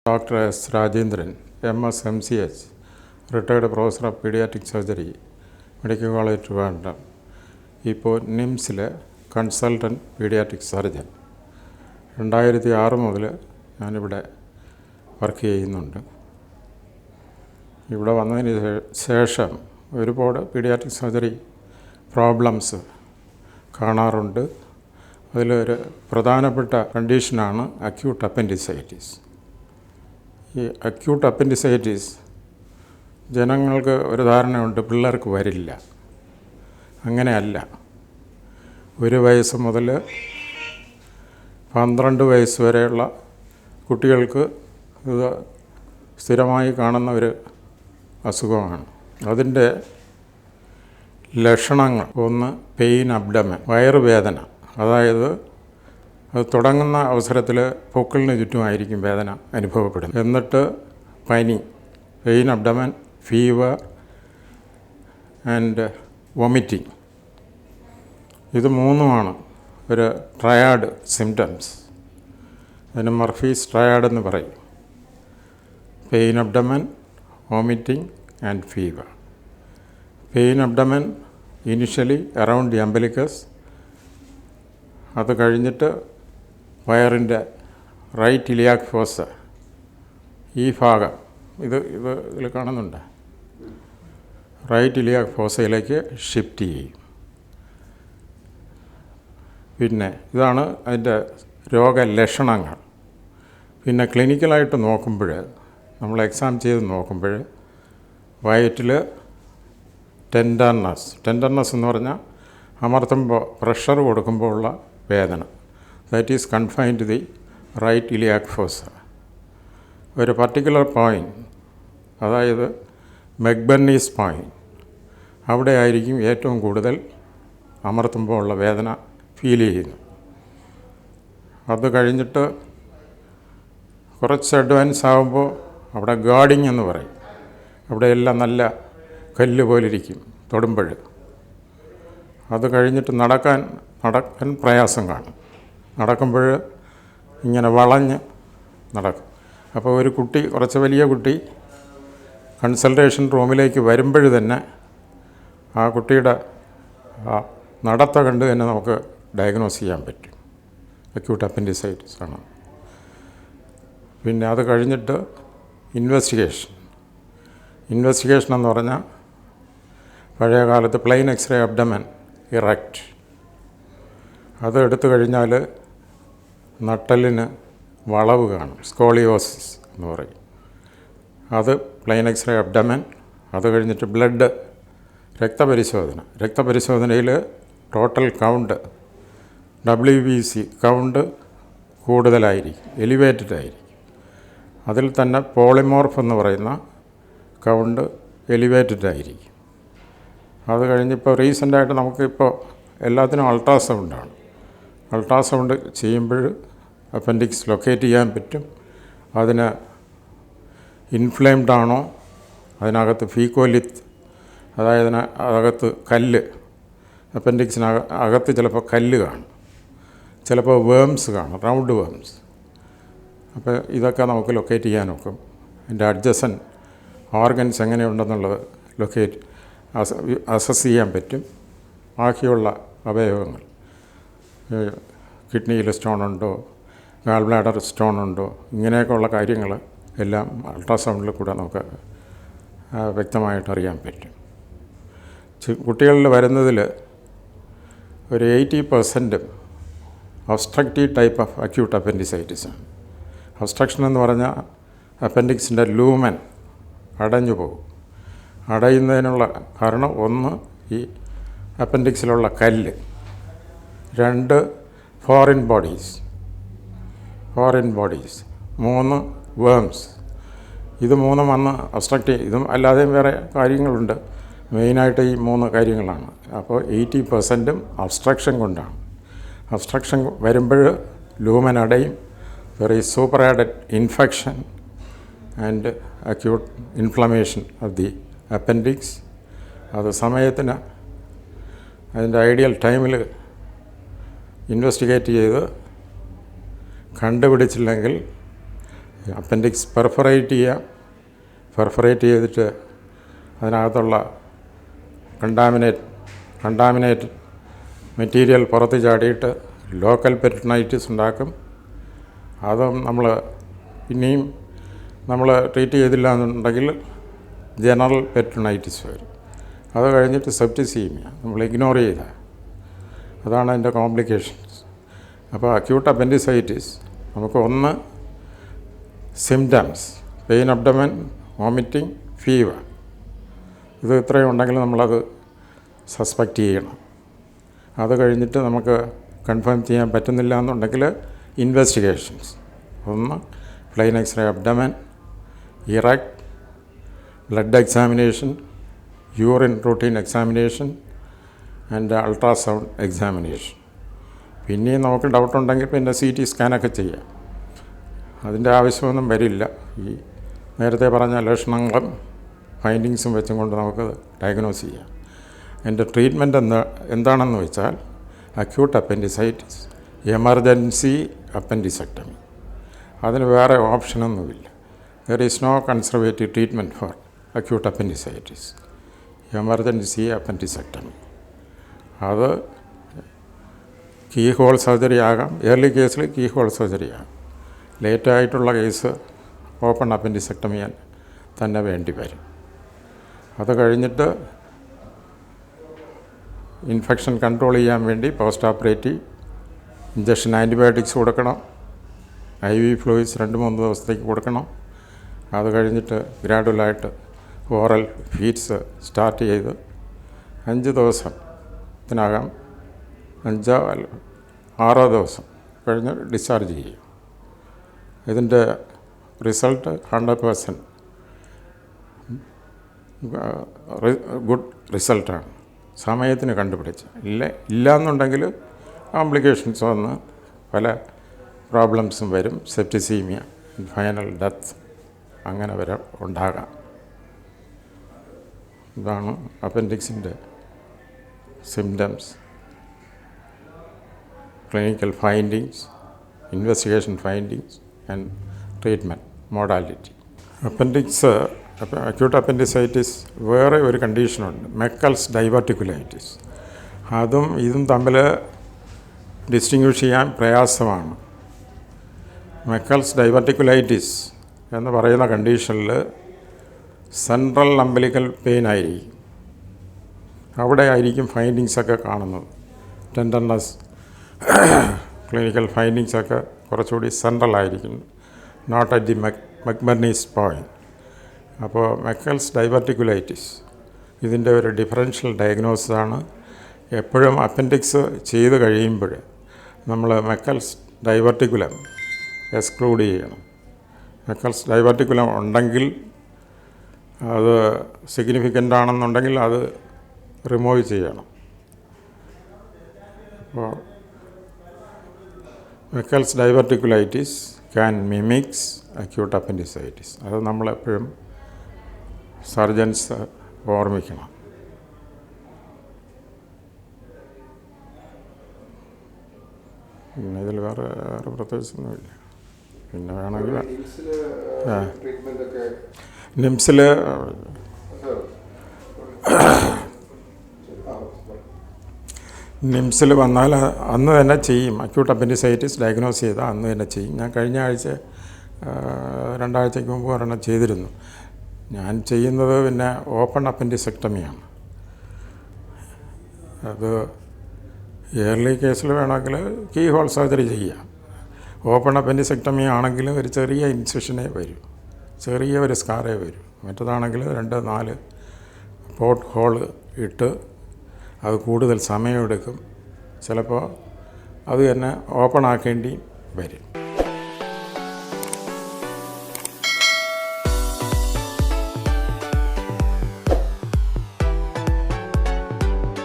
Dr. S. Rajendran, MS MCH, retired professor of pediatric surgery, Medical College Trivandrum. ഇപ്പോൾ നിംസിലെ consultant paediatric surgeon 2006 മുതൽ ഞാനിവിടെ work ചെയ്യുന്നുണ്ട്. ഇവിടെ വന്നതിന് ശേഷം ഒരുപാട് പീഡിയാട്രിക് സർജറി പ്രോബ്ലംസ് കാണാറുണ്ട്. അതിലൊരു പ്രധാനപ്പെട്ട കണ്ടീഷനാണ് acute appendicitis. ഈ acute appendicitis ജനങ്ങൾക്ക് ഒരു ധാരണയുണ്ട്, പിള്ളേർക്ക് വരില്ല. അങ്ങനെയല്ല. 1 വയസ്സ് മുതൽ 12 വയസ്സ് വരെയുള്ള കുട്ടികൾക്ക് ഇത് സ്ഥിരമായി കാണുന്ന ഒരു അസുഖമാണ്. അതിൻ്റെ ലക്ഷണങ്ങൾ: ഒന്ന്, പെയിൻ അബ്ഡമൻ, വയറുവേദന. അതായത് അത് തുടങ്ങുന്ന അവസരത്തിൽ പൊക്കിളിന് ചുറ്റുമായിരിക്കും വേദന അനുഭവപ്പെടുന്നത്. എന്നിട്ട് പനി, pain abdomen, fever and vomiting. ഇത് മൂന്നുമാണ് ഒരു ട്രയാഡ് സിംറ്റംസ്. അതിന് മർഫീസ് ട്രയാഡ് എന്ന് പറയും. Pain abdomen, vomiting and fever. Pain abdomen initially around the umbilicus. അത് കഴിഞ്ഞിട്ട് വയറിൻ്റെ റൈറ്റ് ഇലിയാക് ഫോസ, ഈ ഭാഗം ഇതിൽ കാണുന്നുണ്ട്, റൈറ്റ് ഇലിയാക് ഫോസയിലേക്ക് ഷിഫ്റ്റ് ചെയ്യും. പിന്നെ ഇതാണ് അതിൻ്റെ രോഗലക്ഷണങ്ങൾ. പിന്നെ ക്ലിനിക്കലായിട്ട് നോക്കുമ്പോൾ, നമ്മൾ എക്സാം ചെയ്ത് നോക്കുമ്പോൾ, വയറ്റിൽ ടെൻഡർനെസ് എന്ന് പറഞ്ഞാൽ അമർത്തുമ്പോൾ പ്രഷർ കൊടുക്കുമ്പോൾ ഉള്ള വേദന. That is confined to the right iliac fossa. ഒരു പർട്ടിക്കുലർ പോയിൻറ്റ്, അതായത് മെക്ബർണീസ് പോയിൻറ്റ്, അവിടെ ആയിരിക്കും ഏറ്റവും കൂടുതൽ അമർത്തുമ്പോൾ ഉള്ള വേദന ഫീൽ ചെയ്യുന്നു. അത് കഴിഞ്ഞിട്ട് കുറച്ച് അഡ്വാൻസ് ആകുമ്പോൾ അവിടെ ഗാർഡിങ് എന്ന് പറയും. അവിടെയെല്ലാം നല്ല കല്ല് പോലിരിക്കും തൊടുമ്പോൾ. അത് കഴിഞ്ഞിട്ട് നടക്കാൻ പ്രയാസം കാണും. നടക്കുമ്പോൾ ഇങ്ങനെ വളഞ്ഞ് നടക്കും. അപ്പോൾ ഒരു കുട്ടി, കുറച്ച് വലിയ കുട്ടി, കൺസൾട്ടേഷൻ റൂമിലേക്ക് വരുമ്പോൾ തന്നെ ആ കുട്ടിയുടെ നടത്ത കണ്ട് തന്നെ നമുക്ക് ഡയഗ്നോസ് ചെയ്യാൻ പറ്റും അക്യൂട്ട് അപ്പൻഡിസൈറ്റിസ് ആണ്. പിന്നെ അത് കഴിഞ്ഞിട്ട് ഇൻവെസ്റ്റിഗേഷൻ എന്ന് പറഞ്ഞാൽ പഴയ കാലത്ത് പ്ലെയിൻ എക്സ്റേ അബ്ഡമൻ ഇറക്റ്റ്, അത് എടുത്തു കഴിഞ്ഞാൽ നട്ടലിന് വളവ് കാണും, സ്കോളിയോസിസ് എന്ന് പറയും. അത് പ്ലെയിൻ എക്സ്റേ അബ്ഡമൻ. അത് കഴിഞ്ഞിട്ട് ബ്ലഡ് രക്തപരിശോധനയിൽ ടോട്ടൽ കൗണ്ട്, WBC കൗണ്ട് കൂടുതലായിരിക്കും, എലിവേറ്റഡ് ആയിരിക്കും. അതിൽ തന്നെ പോളിമോർഫ് എന്ന് പറയുന്ന കൗണ്ട് എലിവേറ്റഡ് ആയിരിക്കും. അത് കഴിഞ്ഞിപ്പോൾ റീസെൻ്റായിട്ട് നമുക്കിപ്പോൾ എല്ലാത്തിനും അൾട്രാസൗണ്ടാണ്. അൾട്രാസൗണ്ട് ചെയ്യുമ്പോൾ അപ്പൻഡിക്സ് ലൊക്കേറ്റ് ചെയ്യാൻ പറ്റും. അതിന് ഇൻഫ്ലെയിംഡ് ആണോ, അതിനകത്ത് ഫീക്കോലിത്ത്, അതായത് അതിനകത്ത് കല്ല്, അപ്പൻഡിക്സിനകത്ത് ചിലപ്പോൾ കല്ല് കാണും, ചിലപ്പോൾ വേംസ് കാണും, റൗണ്ട് വേംസ്. അപ്പോൾ ഇതൊക്കെ നമുക്ക് ലൊക്കേറ്റ് ചെയ്യാനൊക്കും. അതിൻ്റെ അഡ്ജസൻ ഓർഗൻസ് എങ്ങനെയുണ്ടെന്നുള്ളത് അസസ് ചെയ്യാൻ പറ്റും. ബാക്കിയുള്ള അവയവങ്ങൾ, കിഡ്നിയിൽ സ്റ്റോണുണ്ടോ, ഗാൾ ബ്ലാഡർ സ്റ്റോണുണ്ടോ, ഇങ്ങനെയൊക്കെയുള്ള കാര്യങ്ങൾ എല്ലാം അൾട്രാസൗണ്ടിൽ കൂടെ നമുക്ക് വ്യക്തമായിട്ട് അറിയാൻ പറ്റും. കുട്ടികളിൽ വരുന്നതിൽ ഒരു 80% obstructive type of acute appendicitis ആണ്. ഒബ്സ്ട്രക്ഷൻ എന്ന് പറഞ്ഞാൽ അപ്പൻഡിക്സിൻ്റെ ലൂമൻ അടഞ്ഞു പോകും. അടയുന്നതിനുള്ള കാരണം, ഒന്ന് ഈ അപ്പൻഡിക്സിലുള്ള കല്ല്, 2 ഫോറിൻ ബോഡീസ്, 3 വേംസ്. ഇത് മൂന്നും വന്ന് ഒബ്സ്ട്രക്റ്റ്. ഇതും അല്ലാതെയും വേറെ കാര്യങ്ങളുണ്ട്. മെയിനായിട്ട് ഈ 3 കാര്യങ്ങളാണ്. അപ്പോൾ 80% ഒബ്സ്ട്രക്ഷൻ കൊണ്ടാണ്. ഒബ്സ്ട്രക്ഷൻ വരുമ്പോൾ ലൂമൻ അടയും, there is super added infection and acute inflammation of the appendix. അത് സമയത്തിന് അതിൻ്റെ ഐഡിയൽ ടൈമിൽ ഇൻവെസ്റ്റിഗേറ്റ് ചെയ്ത് കണ്ടുപിടിച്ചില്ലെങ്കിൽ അപ്പൻഡിക്സ് പെർഫറേറ്റ് ചെയ്തിട്ട് അതിനകത്തുള്ള കണ്ടാമിനേറ്റ് മെറ്റീരിയൽ പുറത്ത് ചാടിയിട്ട് ലോക്കൽ പെരിറ്റോണൈറ്റിസ് ഉണ്ടാക്കും. അതും പിന്നെയും നമ്മൾ ട്രീറ്റ് ചെയ്തില്ല എന്നുണ്ടെങ്കിൽ ജനറൽ പെരിറ്റോണൈറ്റിസ് വരും. അത് കഴിഞ്ഞിട്ട് സെപ്റ്റിസീമിയ നമ്മൾ ഇഗ്നോർ ചെയ്ത, അതാണ് അതിൻ്റെ കോംപ്ലിക്കേഷൻസ്. അപ്പോൾ അക്യൂട്ട് അപ്പൻഡിസൈറ്റിസ് നമുക്ക് ഒന്ന് symptoms, pain abdomen, vomiting, fever, ഇത് ഇത്രയും ഉണ്ടെങ്കിൽ നമ്മളത് സസ്പെക്റ്റ് ചെയ്യണം. അത് കഴിഞ്ഞിട്ട് നമുക്ക് കൺഫേം ചെയ്യാൻ പറ്റുന്നില്ല എന്നുണ്ടെങ്കിൽ ഇൻവെസ്റ്റിഗേഷൻസ്, ഒന്ന് plain X-ray abdomen, erect, blood examination, urine routine examination and ultrasound examination. പിന്നെയും നമുക്ക് ഡൗട്ടുണ്ടെങ്കിൽ പിന്നെ CT സ്കാനൊക്കെ ചെയ്യാം. അതിൻ്റെ ആവശ്യമൊന്നും വരില്ല. ഈ നേരത്തെ പറഞ്ഞ ലക്ഷണങ്ങളും ഫൈൻഡിങ്സും വെച്ചും കൊണ്ട് നമുക്ക് ഡയഗ്നോസ് ചെയ്യാം. എൻ്റെ ട്രീറ്റ്മെൻറ്റ് എന്താണെന്ന് വെച്ചാൽ അക്യൂട്ട് അപ്പൻഡിസൈറ്റിസ് എമർജൻസി അപ്പൻഡിസെക്ടമി. അതിന് വേറെ ഓപ്ഷനൊന്നുമില്ല. There is no conservative treatment for acute appendicitis, emergency appendicectomy. അത് കീ ഹോൾ സർജറി ആകാം, ഏർലി കേസിൽ കീ ഹോൾ സർജറി ആകാം. ലേറ്റായിട്ടുള്ള കേസ് ഓപ്പൺ അപ്പൻഡിസെക്ടമി തന്നെ വേണ്ടി വരും. അത് കഴിഞ്ഞിട്ട് ഇൻഫെക്ഷൻ കൺട്രോൾ ചെയ്യാൻ വേണ്ടി പോസ്റ്റ് ഓപ്പറേറ്റീവ് ഇഞ്ചക്ഷൻ ആൻറ്റിബയോട്ടിക്സ് കൊടുക്കണം. IV ഫ്ലൂയിഡ്സ് 2-3 ദിവസത്തേക്ക് കൊടുക്കണം. അത് കഴിഞ്ഞിട്ട് ഗ്രാഡുവലായിട്ട് ഓറൽ ഫീഡ്സ് സ്റ്റാർട്ട് ചെയ്ത് 5 ദിവസത്തിനകം 5-6 ദിവസം കഴിഞ്ഞ് ഡിസ്ചാർജ് ചെയ്യും. ഇതിൻ്റെ റിസൾട്ട് 100% ഗുഡ് റിസൾട്ടാണ്. സമയത്തിന് കണ്ടുപിടിച്ച് ഇല്ലയെന്നുണ്ടെങ്കിൽ കോംപ്ലിക്കേഷൻസ് വന്ന് പല പ്രോബ്ലംസും വരും. സെപ്റ്റിസീമിയ, ഫൈനൽ ഡെത്ത് അങ്ങനെ വരെ ഉണ്ടാകാം. ഇതാണ് അപ്പൻഡിക്സിൻ്റെ symptoms, clinical findings, investigation findings and treatment modality. Acute appendicitis വേറെ ഒരു കണ്ടീഷനുണ്ട്, മെക്കൽസ് ഡൈവർട്ടിക്കുലൈറ്റിസ്. ഇതും തമ്മിൽ ഡിസ്റ്റിങ്വിഷ് ചെയ്യാൻ പ്രയാസമാണ്. മെക്കൽസ് ഡൈവർട്ടിക്കുലൈറ്റിസ് എന്ന് പറയുന്ന കണ്ടീഷനിൽ സെൻട്രൽ അംബിലിക്കൽ പെയിൻ ആയിരിക്കും. അവിടെ ആയിരിക്കും ഫൈൻഡിങ്സൊക്കെ കാണുന്നത്. ടെൻഡർനെസ്, ക്ലിനിക്കൽ ഫൈൻഡിങ്സൊക്കെ കുറച്ചുകൂടി സെൻട്രൽ ആയിരിക്കും, നോട്ട് അറ്റ് ദി മക്ബർണീസ് പോയിൻറ്റ്. അപ്പോൾ മെക്കൽസ് ഡൈവർട്ടിക്കുലൈറ്റിസ് ഇതിൻ്റെ ഒരു ഡിഫറൻഷ്യൽ ഡയഗ്നോസിസാണ്. എപ്പോഴും അപ്പൻഡിക്സ് ചെയ്ത് കഴിയുമ്പോൾ നമ്മൾ മെക്കൽസ് ഡൈവർട്ടിക്കുലം എക്സ്ക്ലൂഡ് ചെയ്യണം. മെക്കൽസ് ഡൈവർട്ടിക്കുലം ഉണ്ടെങ്കിൽ അത് സിഗ്നിഫിക്കൻ്റ് ആണെന്നുണ്ടെങ്കിൽ അത് റിമൂവ് ചെയ്യണം. അപ്പോൾ Meckel's ഡൈവർട്ടിക്കുലൈറ്റിസ് can mimics acute appendicitis. അത് നമ്മളെപ്പോഴും സർജൻസ് ഓർമ്മിക്കണം. പിന്നെ ഇതിൽ വേറെ പ്രത്യേകിച്ചൊന്നുമില്ല. പിന്നെ വേണമെങ്കിൽ നിംസിൽ വന്നാൽ അന്ന് തന്നെ ചെയ്യും. അക്യൂട്ട് അപ്പൻഡിസൈറ്റിസ് ഡയഗ്നോസ് ചെയ്താൽ അന്ന് തന്നെ ചെയ്യും. ഞാൻ കഴിഞ്ഞ ആഴ്ച 2 ആഴ്ചയ്ക്ക് മുമ്പ് ഒരെണ്ണം ചെയ്തിരുന്നു. ഞാൻ ചെയ്യുന്നത് പിന്നെ ഓപ്പൺ അപ്പൻഡിസെക്ടമിയാണ്. അത് ഏർലി കേസിൽ വേണമെങ്കിൽ കീ ഹോൾ സർജറി ചെയ്യാം. ഓപ്പൺ അപ്പൻഡിസെക്ടമി ആണെങ്കിൽ ഒരു ചെറിയ ഇൻസിഷനേ വരൂ, ചെറിയ ഒരു സ്കാറേ വരൂ. മറ്റേതാണെങ്കിൽ 2-4 പോട്ട് ഹോൾ ഇട്ട് അത് കൂടുതൽ സമയമെടുക്കും. ചിലപ്പോൾ അത് തന്നെ ഓപ്പൺ ആക്കേണ്ടി വരും.